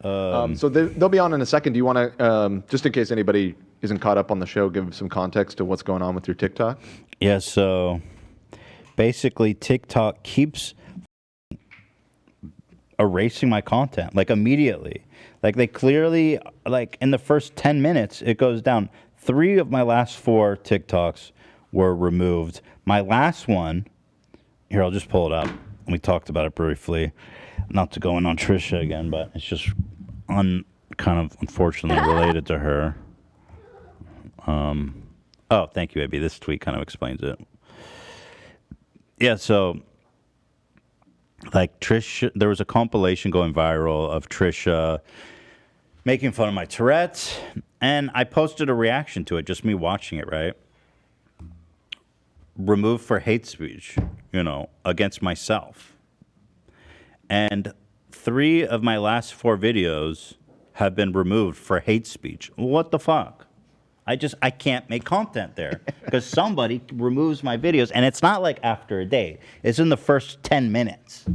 So they'll be on in a second. Do you want to, just in case anybody isn't caught up on the show, give some context to what's going on with your TikTok? Yeah, so basically TikTok keeps erasing my content, like immediately. Like they clearly, like in the first 10 minutes, it goes down. 3 of my last 4 TikToks were removed. My last one, here, I'll just pull it up. We talked about it briefly. Not to go in on Trisha again, but it's just kind of unfortunately related to her. Oh, thank you, Abby. This tweet kind of explains it. Yeah, so like Trisha, there was a compilation going viral of Trisha making fun of my Tourette's, and I posted a reaction to it, just me watching it, right? Removed for hate speech, against myself. And 3 of my last 4 videos have been removed for hate speech. What the fuck? I can't make content there because somebody removes my videos, and it's not like after a day. It's in the first 10 minutes.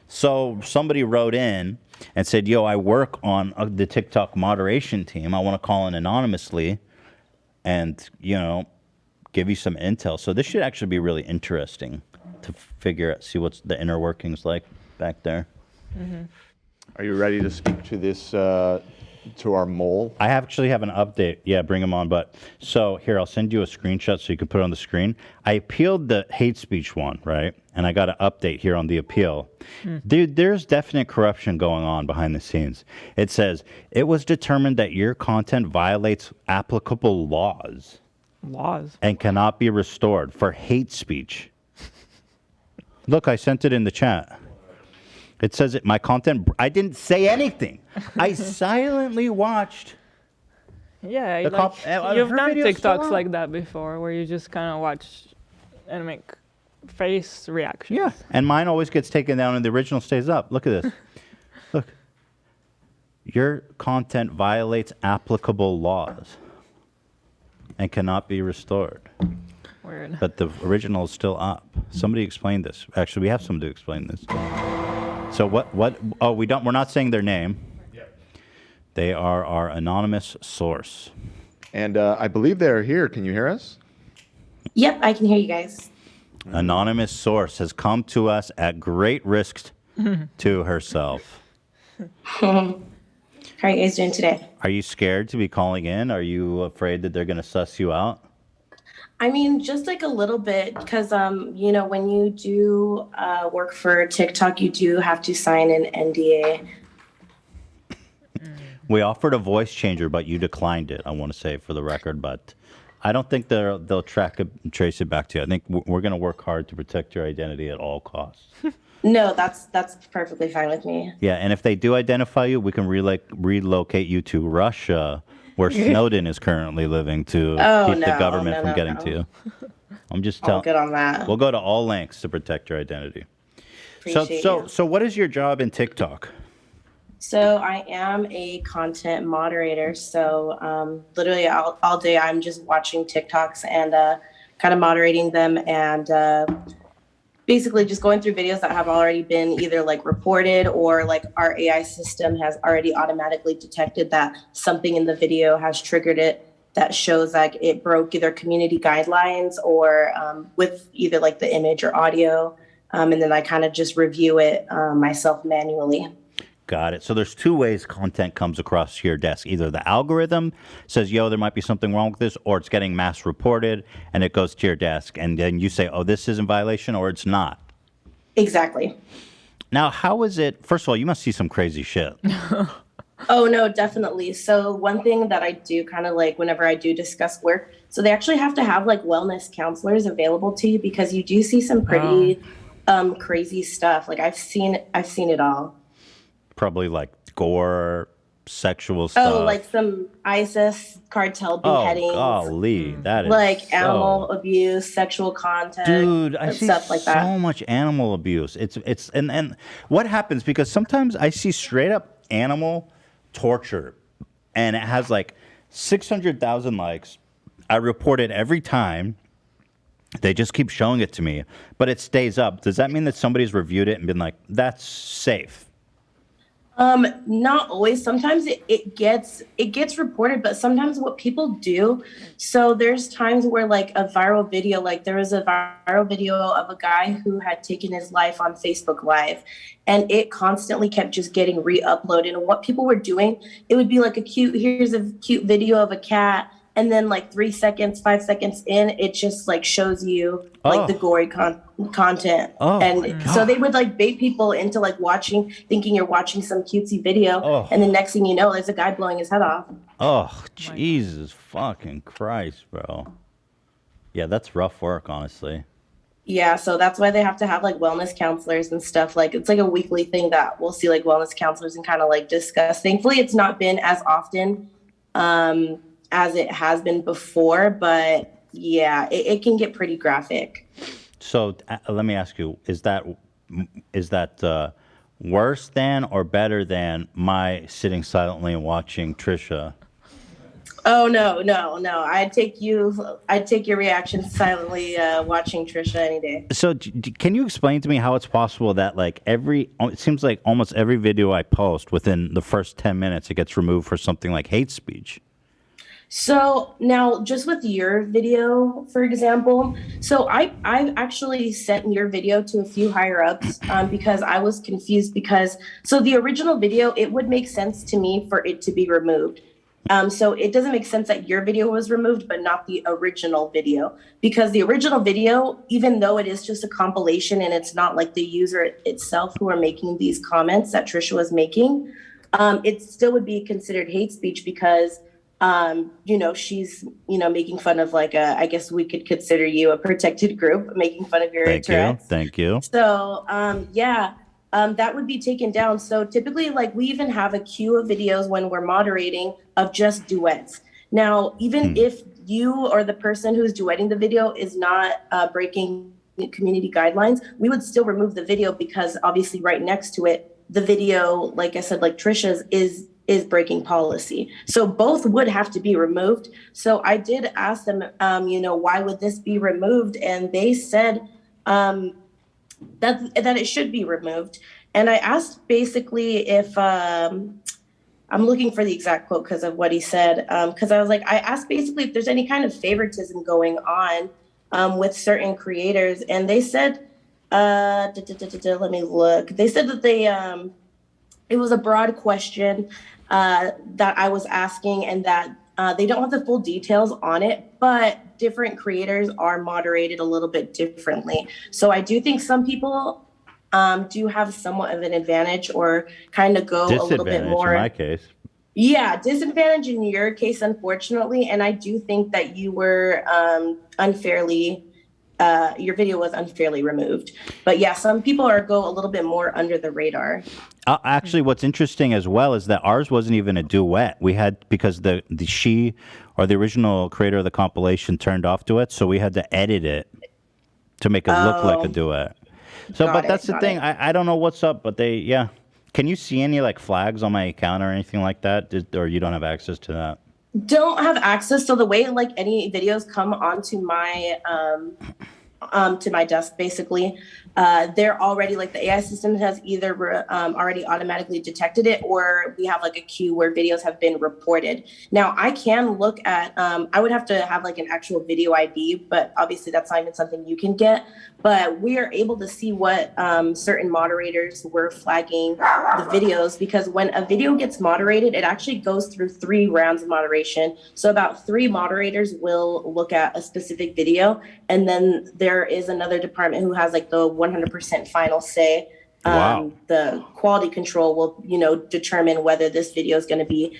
So somebody wrote in and said, yo, I work on the TikTok moderation team. I want to call in anonymously and, give you some intel. So this should actually be really interesting to see what's the inner workings like back there. Mm-hmm. Are you ready to speak to this, to our mole? I actually have an update. Yeah, bring him on. But so here, I'll send you a screenshot so you can put it on the screen. I appealed the hate speech one, right? And I got an update here on the appeal. Dude, there's definite corruption going on behind the scenes. It says, it was determined that your content violates applicable laws. And cannot be restored for hate speech. Look, I sent it in the chat. It says my content, I didn't say anything. I silently watched. Yeah, you've done TikToks like that before, where you just kind of watch and make face reactions. Yeah, and mine always gets taken down and the original stays up. Look at this. Look. Your content violates applicable laws and cannot be restored. Weird. But the original is still up. Somebody explain this. Actually, we have somebody to explain this. So we're not saying their name. Yep. They are our anonymous source. And I believe they're here. Can you hear us? Yep, I can hear you guys. Anonymous source has come to us at great risk to herself. How are you guys doing today? Are you scared to be calling in? Are you afraid that they're going to suss you out? I mean, just like a little bit, because, when you do work for TikTok, you do have to sign an NDA. We offered a voice changer, but you declined it, I want to say, for the record. But I don't think they'll trace it back to you. I think we're going to work hard to protect your identity at all costs. No, that's perfectly fine with me. Yeah, and if they do identify you, we can relocate you to Russia, where Snowden is currently living, to keep the government from getting to you. I'm just telling. Good on that. We'll go to all lengths to protect your identity. Appreciate So what is your job in TikTok? So I am a content moderator. So literally all day I'm just watching TikToks and kind of moderating them and basically just going through videos that have already been either like reported or like our AI system has already automatically detected that something in the video has triggered it that shows like it broke either community guidelines or with either like the image or audio. And then I kind of just review it myself manually. Got it. So there's 2 ways content comes across your desk. Either the algorithm says, yo, there might be something wrong with this, or it's getting mass reported and it goes to your desk. And then you say, oh, this is in violation, or it's not. Exactly. Now, how is it? First of all, you must see some crazy shit. Oh, no, definitely. So one thing that I do kind of like whenever I do discuss work, so they actually have to have like wellness counselors available to you because you do see some pretty crazy stuff. Like I've seen it all. Probably like gore, sexual stuff. Oh, like some ISIS cartel beheadings. Oh, golly, that is like animal abuse, sexual content, dude. I see stuff like that. So much animal abuse. It's and what happens because sometimes I see straight up animal torture, and it has like 600,000 likes. I report it every time. They just keep showing it to me, but it stays up. Does that mean that somebody's reviewed it and been like, "That's safe"? Not always. Sometimes it gets reported, but sometimes what people do, so there's times where like a viral video, like there was a viral video of a guy who had taken his life on Facebook Live, and it constantly kept just getting re-uploaded. And what people were doing, it would be like here's a cute video of a cat, and then like 3 seconds, 5 seconds in, it just like shows you like the gory content. And so they would like bait people into like watching, thinking you're watching some cutesy video. And the next thing you know, there's a guy blowing his head off. Oh, Jesus fucking Christ, bro. Yeah, that's rough work, honestly. Yeah, so that's why they have to have like wellness counselors and stuff. Like it's like a weekly thing that we'll see like wellness counselors and kind of like discuss. Thankfully, it's not been as often as it has been before, but yeah, it can get pretty graphic. So let me ask you: Is that worse than or better than my sitting silently and watching Trisha? Oh no! I'd take your reaction silently watching Trisha any day. So can you explain to me how it's possible that like it seems like almost every video I post within the first 10 minutes it gets removed for something like hate speech? So now just with your video, for example, so I actually sent your video to a few higher ups because I was confused so the original video, it would make sense to me for it to be removed. So it doesn't make sense that your video was removed, but not the original video, because the original video, even though it is just a compilation and it's not like the user itself who are making these comments that Trisha was making, it still would be considered hate speech because she's, making fun of like I guess we could consider you a protected group, making fun of your Tourette's. Thank you. So, that would be taken down. So typically, like we even have a queue of videos when we're moderating of just duets. Now, even if you or the person who's duetting the video is not breaking community guidelines, we would still remove the video because obviously right next to it, the video, like I said, like Trisha's is breaking policy. So both would have to be removed. So I did ask them, why would this be removed? And they said that it should be removed. And I asked basically if, I'm looking for the exact quote because of what he said. Because I was like, I asked basically if there's any kind of favoritism going on with certain creators. And they said, let me look. They said that it was a broad question that I was asking and that they don't have the full details on it, but different creators are moderated a little bit differently. So I do think some people do have somewhat of an advantage or kind of go a little bit more. In my case. Yeah, disadvantage in your case, unfortunately. And I do think that you were your video was unfairly removed. But yeah, some people go a little bit more under the radar. Actually, what's interesting as well is that ours wasn't even a duet. We had, because the original creator of the compilation turned off duets, so we had to edit it to make it look like a duet. So, but that's the thing. I don't know what's up, but yeah. Can you see any like flags on my account or anything like that? Or you don't have access to that? Don't have access. So the way like any videos come onto my to my desk, basically, they're already like the AI system has either already automatically detected it, or we have like a queue where videos have been reported. Now I can look at, I would have to have like an actual video ID, but obviously that's not even something you can get. But we are able to see what certain moderators were flagging the videos, because when a video gets moderated, it actually goes through 3 rounds of moderation. So about 3 moderators will look at a specific video, and then there is another department who has like the 100% final say. Wow. The quality control will, determine whether this video is going to be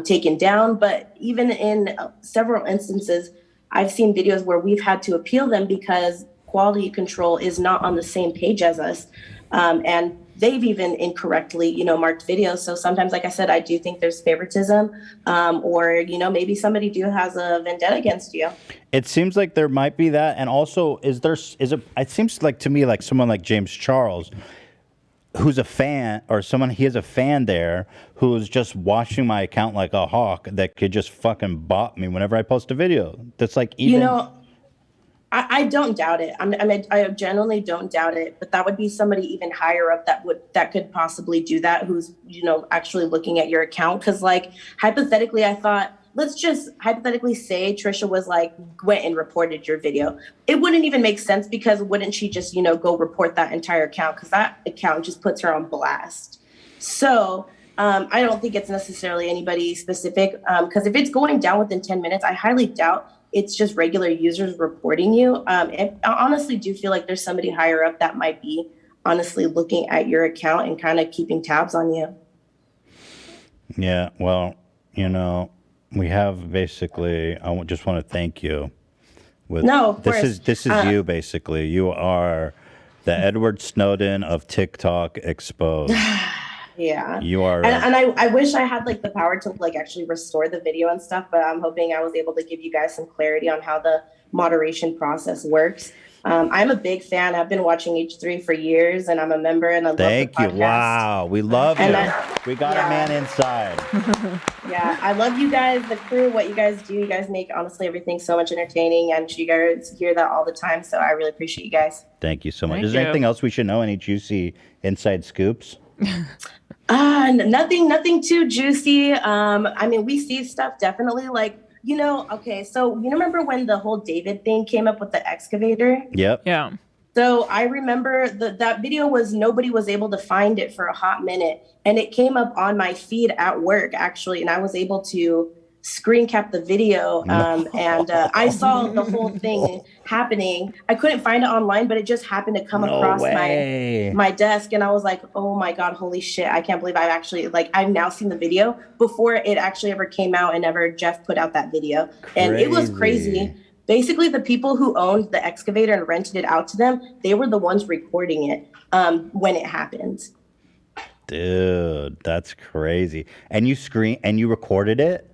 taken down. But even in several instances, I've seen videos where we've had to appeal them because quality control is not on the same page as us. And they've even incorrectly, marked videos. So sometimes, like I said, I do think there's favoritism, or, maybe somebody has a vendetta against you. It seems like there might be that. And also, it seems like to me like someone like James Charles, who's a fan, or he has a fan there who's just watching my account like a hawk that could just fucking bot me whenever I post a video. That's like even... I don't doubt it. I genuinely don't doubt it, but that would be somebody even higher up that could possibly do that, who's, actually looking at your account. Cause like hypothetically, I thought, let's just hypothetically say Trisha was like, went and reported your video. It wouldn't even make sense, because wouldn't she just, go report that entire account? Cause that account just puts her on blast. So I don't think it's necessarily anybody specific. Cause if it's going down within 10 minutes, I highly doubt it's just regular users reporting you. I honestly do feel like there's somebody higher up that might be honestly looking at your account and kind of keeping tabs on you. Yeah, well, we have basically, just want to thank you. Of course. This is you, basically. You are the Edward Snowden of TikTok exposed. Yeah. You are. And I wish I had like the power to like actually restore the video and stuff, but I'm hoping I was able to give you guys some clarity on how the moderation process works. I'm a big fan. I've been watching H3 for years, and I'm a member, and I love the podcast. Thank you. Wow. We love you. We got a man inside. Yeah. I love you guys, the crew, what you guys do. You guys make honestly everything so much entertaining, and you guys hear that all the time. So I really appreciate you guys. Thank you so much. Is there anything else we should know? Any juicy inside scoops? Nothing too juicy. We see stuff definitely like, okay, so you remember when the whole David thing came up with the excavator? Yep. Yeah. So I remember that video nobody was able to find it for a hot minute, and it came up on my feed at work actually, and I was able to screen cap the video, and I saw the whole thing happening. I couldn't find it online, but it just happened to come across my desk, and I was like, oh my God, holy shit, I can't believe I've now seen the video before it actually ever came out and ever Jeff put out that video. And it was crazy. Basically, the people who owned the excavator and rented it out to them, they were the ones recording it when it happened. Dude, that's crazy. And you recorded it?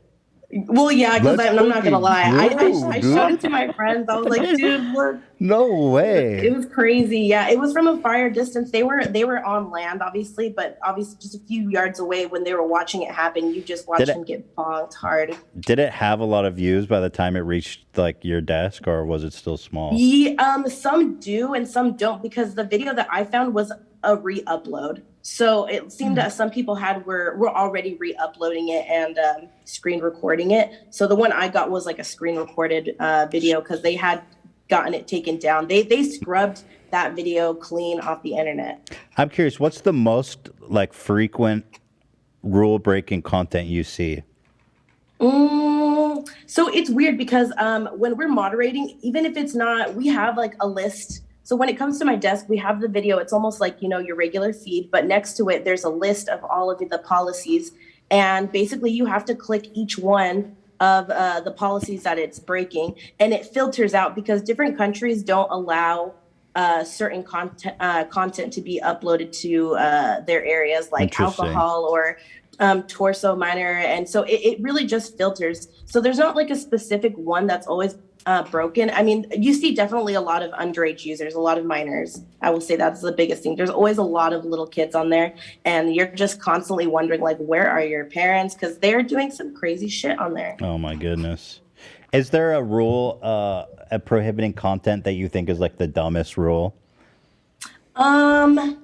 Well, yeah, because I'm not going to lie. I showed it to my friends. I was like, dude, look. No way. It was crazy. Yeah, it was from a fire distance. They were on land, obviously, but obviously just a few yards away. When they were watching it happen, you just watched them get bonked hard. Did it have a lot of views by the time it reached like your desk, or was it still small? Yeah, some do and some don't, because the video that I found was a re-upload. So it seemed that some people were already re-uploading it and screen recording it. So the one I got was like a screen recorded video, because they had gotten it taken down. They scrubbed that video clean off the internet. I'm curious, what's the most like frequent rule breaking content you see? So it's weird because when we're moderating, even if it's not, we have like a list. So when it comes to my desk, we have the video. It's almost like, your regular feed, but next to it, there's a list of all of the policies. And basically you have to click each one of the policies that it's breaking, and it filters out, because different countries don't allow certain content to be uploaded to their areas, like alcohol or torso minor. And so it really just filters. So there's not like a specific one that's always broken. I mean, you see definitely a lot of underage users, a lot of minors. I will say that's the biggest thing. There's always a lot of little kids on there, and you're just constantly wondering, like, where are your parents? Because they're doing some crazy shit on there. Oh my goodness. Is there a rule prohibiting content that you think is like the dumbest rule? Nothing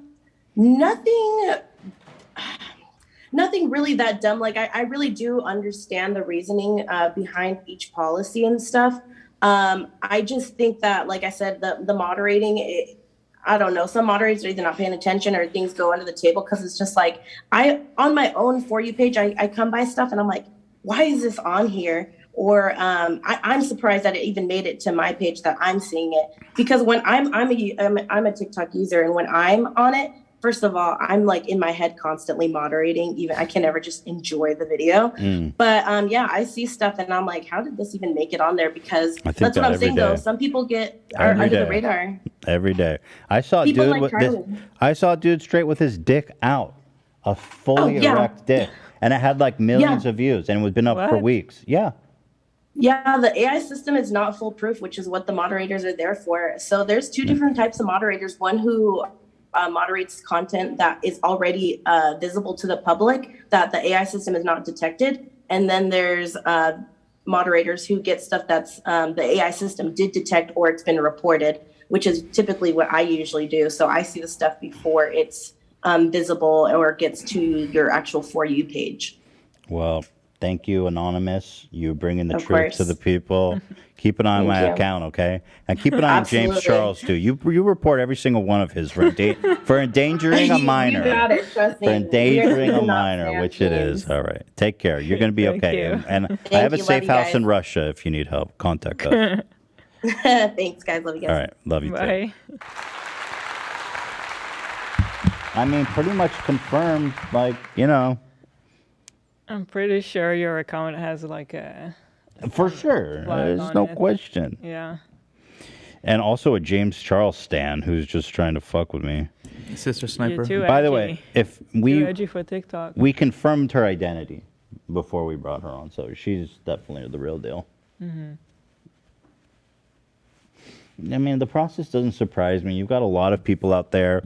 really that dumb. Like, I really do understand the reasoning behind each policy and stuff. I just think that, like I said, the moderating, I don't know, some moderators are either not paying attention or things go under the table, because it's just like, on my own For You page, I come by stuff and I'm like, why is this on here? Or I'm surprised that it even made it to my page that I'm seeing it. Because when I'm a TikTok user, and when I'm on it, first of all, I'm like in my head constantly moderating. Even I can never just enjoy the video. But yeah, I see stuff and I'm like, how did this even make it on there? Because that's what I'm saying though. Some people are under the radar. Every day. I saw a dude straight with his dick out. A fully erect dick. And it had like millions of views, and it was been up for weeks. Yeah. Yeah, the AI system is not foolproof, which is what the moderators are there for. So there's two different types of moderators. One who moderates content that is already visible to the public, that the AI system is not detected. And then there's moderators who get stuff that's the AI system did detect or it's been reported, which is typically what I usually do. So I see the stuff before it's visible or gets to your actual For You page. Well, thank you, Anonymous. You bringing the Of truth course. to the people. Keep an eye on Thank my you. account, okay? And keep an eye on James Absolutely. Charles, too. You report every single one of his for, for endangering a minor. You got it, trust me. For endangering We are a not minor, Sam which it James. is. All right. Take care. You're going to be Thank okay. you. And I Thank have a you. Love safe you house guys. in Russia if you need help. Contact us. Thanks, guys. Love you guys. All right. Love you, too. Bye. I mean, pretty much confirmed, like, you know. I'm pretty sure your account has like a For sure. flag There's on no it. question. Yeah. And also a James Charles stan who's just trying to fuck with me. Sister Sniper. You're too By the edgy. way, if Too we edgy for TikTok. confirmed her identity before we brought her on, so she's definitely the real deal. Mm-hmm. I mean, the process doesn't surprise me. You've got a lot of people out there.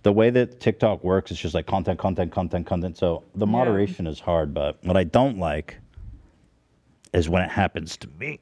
The way that TikTok works is just like content. So the moderation is hard, but what I don't like is when it happens to me.